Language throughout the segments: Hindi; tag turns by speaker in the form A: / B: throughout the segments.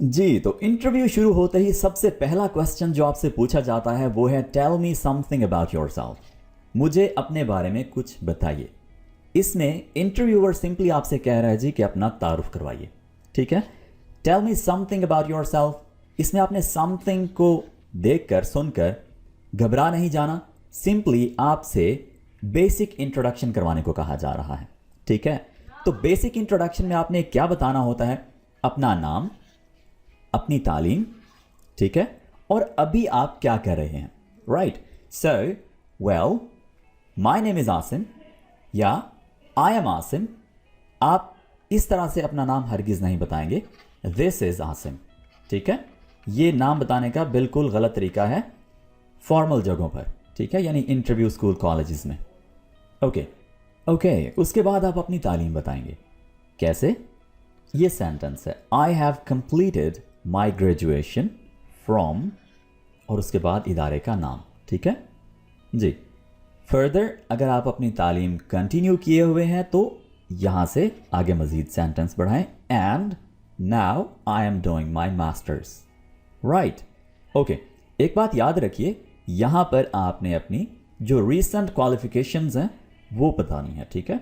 A: जी, तो इंटरव्यू शुरू होते ही सबसे पहला क्वेश्चन जो आपसे पूछा जाता है वो है tell me something about yourself. मुझे अपने बारे में कुछ बताइए। इसमें इंटरव्यूअर सिंपली आपसे कह रहा है जी कि अपना तारुफ करवाइए। ठीक है, tell me something about yourself. इसमें आपने समथिंग को देखकर सुनकर घबरा नहीं जाना। सिंपली आपसे बेसिक इंट्रोडक्शन करवाने को कहा जा रहा है। ठीक है, तो बेसिक इंट्रोडक्शन में आपने क्या बताना होता है? अपना नाम, अपनी तालीम, ठीक है, और अभी आप क्या कर रहे हैं। Right, so well my name is Asim या आई एम आसिम। आप इस तरह से अपना नाम हरगिज़ नहीं बताएंगे, दिस इज़ आसिम। ठीक है, ये नाम बताने का बिल्कुल गलत तरीका है फॉर्मल जगहों पर। ठीक है, यानी इंटरव्यू, स्कूल, कॉलेजेस में। ओके ओके, उसके बाद आप अपनी तालीम बताएंगे। कैसे? ये सेंटेंस है, I have completed my graduation from, और उसके बाद इदारे का नाम। ठीक है जी। फर्दर अगर आप अपनी तालीम कंटिन्यू किए हुए हैं तो यहां से आगे मजीद सेंटेंस बढ़ाएं, and now I am doing my masters. Right, okay. एक बात याद रखिए, यहां पर आपने अपनी जो रीसेंट क्वालिफिकेशंस हैं वो बतानी है। ठीक है,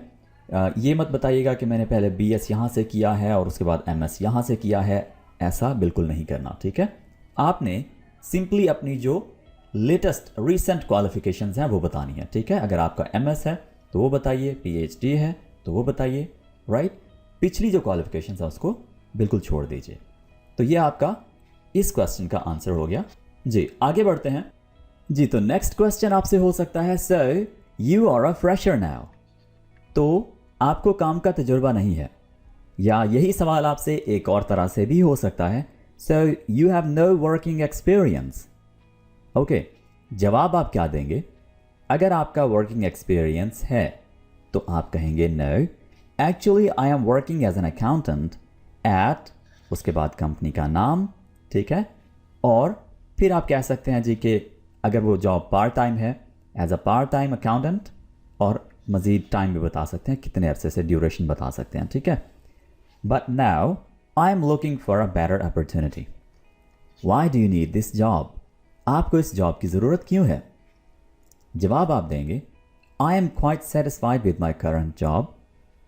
A: ये मत बताइएगा कि मैंने पहले BS यहाँ से किया है और उसके बाद MS यहाँ से किया है, ऐसा बिल्कुल नहीं करना। ठीक है, आपने सिंपली अपनी जो लेटेस्ट रीसेंट क्वालिफिकेशंस हैं वो बतानी है। ठीक है, अगर आपका MS है तो वो बताइए, PhD है तो वो बताइए। राइट, पिछली जो क्वालिफिकेशंस है उसको बिल्कुल छोड़ दीजिए। तो ये आपका इस क्वेश्चन का आंसर हो गया जी। आगे बढ़ते हैं जी। तो नेक्स्ट क्वेश्चन आपसे हो सकता है, sir you are a fresher now. तो आपको काम का तजुर्बा नहीं है, या यही सवाल आपसे एक और तरह से भी हो सकता है, sir you have no working experience. Okay, जवाब आप क्या देंगे? अगर आपका वर्किंग एक्सपीरियंस है तो आप कहेंगे no, actually I am working as an accountant at, उसके बाद कंपनी का नाम। ठीक है, और फिर आप कह सकते हैं जी कि अगर वो जॉब पार्ट टाइम है, as a part time accountant, और मज़ीद टाइम भी बता सकते हैं, कितने अरसे से ड्यूरेशन बता सकते हैं। ठीक है, but now I am looking for a better opportunity. Y do you need this job? आपको इस जॉब की ज़रूरत क्यों है? जवाब आप देंगे, I am quite satisfied with my current job,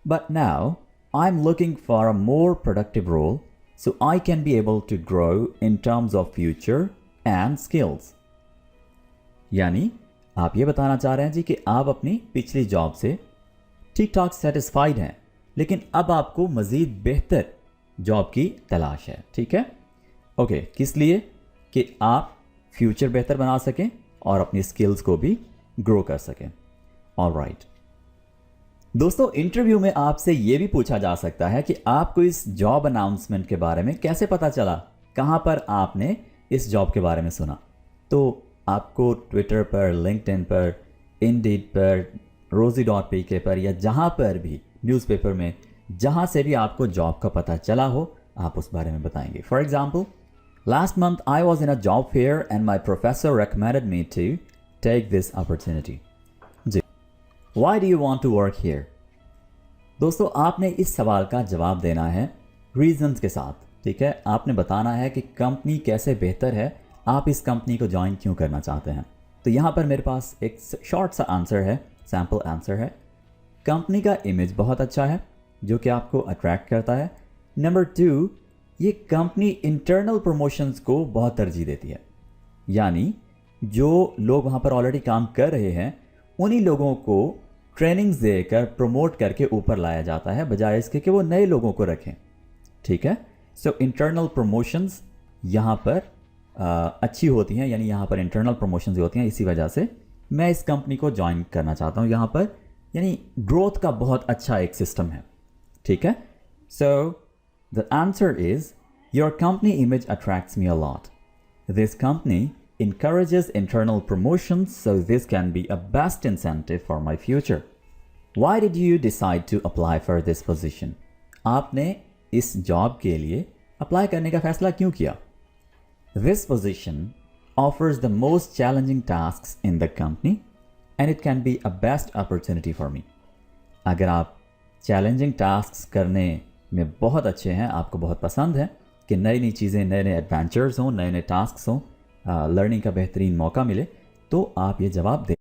A: but now I am looking for a more productive role so I can be able to grow in terms of future and skills. यानी आप ये बताना चाह रहे हैं जी कि आप अपनी पिछली जॉब से ठीक ठाक सेटिस्फाइड हैं, लेकिन अब आपको मज़ीद बेहतर जॉब की तलाश है। ठीक है, ओके, किस लिए? कि आप फ्यूचर बेहतर बना सकें और अपनी स्किल्स को भी ग्रो कर सकें। ऑलराइट दोस्तों, इंटरव्यू में आपसे ये भी पूछा जा सकता है कि आपको इस जॉब अनाउंसमेंट के बारे में कैसे पता चला, कहाँ पर आपने इस जॉब के बारे में सुना। तो आपको ट्विटर पर, लिंक्डइन पर, इंडीड पर, rosie.pk पर, या जहाँ पर भी न्यूज़पेपर में जहाँ से भी आपको जॉब का पता चला हो, आप उस बारे में बताएंगे। For example, last month I was in a job fair and my professor recommended me to take this opportunity. जी, why do you want to work here? दोस्तों, आपने इस सवाल का जवाब देना है रीजंस के साथ। ठीक है, आपने बताना है कि कंपनी कैसे बेहतर है, आप इस कंपनी को ज्वाइन क्यों करना चाहते हैं। तो यहाँ पर मेरे पास एक शॉर्ट सा आंसर है, सैम्पल आंसर है। कंपनी का इमेज बहुत अच्छा है जो कि आपको अट्रैक्ट करता है। नंबर 2, ये कंपनी इंटरनल प्रमोशंस को बहुत तरजीह देती है, यानी जो लोग वहाँ पर ऑलरेडी काम कर रहे हैं उन्हीं लोगों को ट्रेनिंग्स देकर प्रमोट करके ऊपर लाया जाता है, बजाय इसके कि वो नए लोगों को रखें। ठीक है, सो इंटरनल प्रमोशंस यहाँ पर अच्छी होती हैं, यानी यहाँ पर इंटरनल प्रमोशंस होती हैं। इसी वजह से मैं इस कंपनी को ज्वाइन करना चाहता हूँ। यहाँ पर यानी ग्रोथ का बहुत अच्छा एक सिस्टम है। ठीक है, so the answer is your company image attracts me a lot. This company encourages internal promotions, so this can be a best incentive for my future. Why did you decide to apply for this position? आपने इस जॉब के लिए अप्लाई करने का फैसला क्यों किया? This position offers the most challenging tasks in the company and it can be a best opportunity for me. अगर आप चैलेंजिंग टास्क करने में बहुत अच्छे हैं, आपको बहुत पसंद है, कि नई नई चीज़ें, नए नए एडवेंचर्स हों, नए नए टास्क हों, लर्निंग का बेहतरीन मौका मिले, तो आप ये जवाब दें।